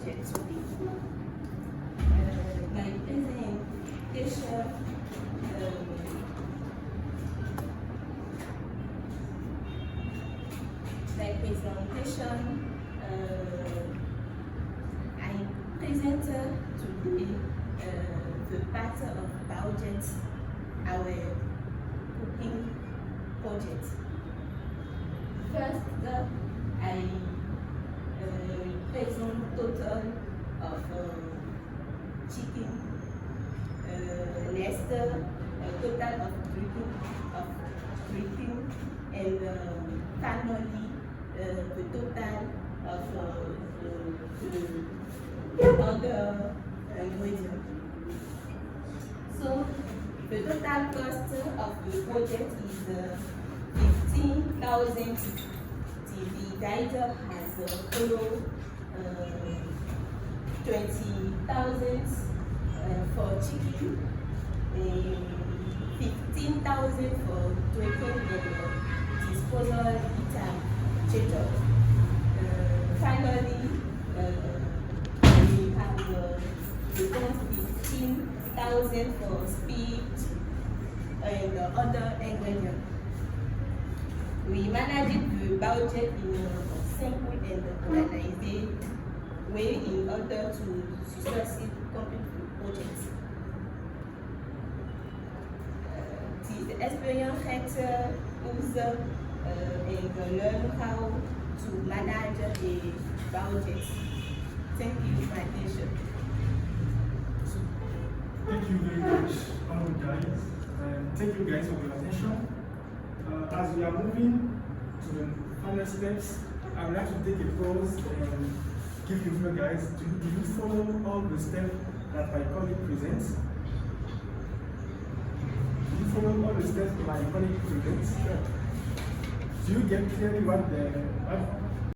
budget today. My presentation I present today the part of budget, our cooking project. First, I present total of chicken, next total of drinking, and finally the total of the other ingredients. So the total cost of the project is 15,000. The divider has follow 20,000 for chicken, 15,000 for drinking and disposal item change-up. Finally, we have the 15,000 for speed and other ingredients. We manage the budget in a simple and organized way in order to successfully complete the project. The experience helps us and learn how to manage a budget. Thank you for my attention. Thank you very much, guys. And thank you guys for your attention. As we are moving to the final steps, I would like to take a pause and give you guys, do you follow all the steps that my colleague presents? Do you follow all the steps my colleague presents? Do you get clearly what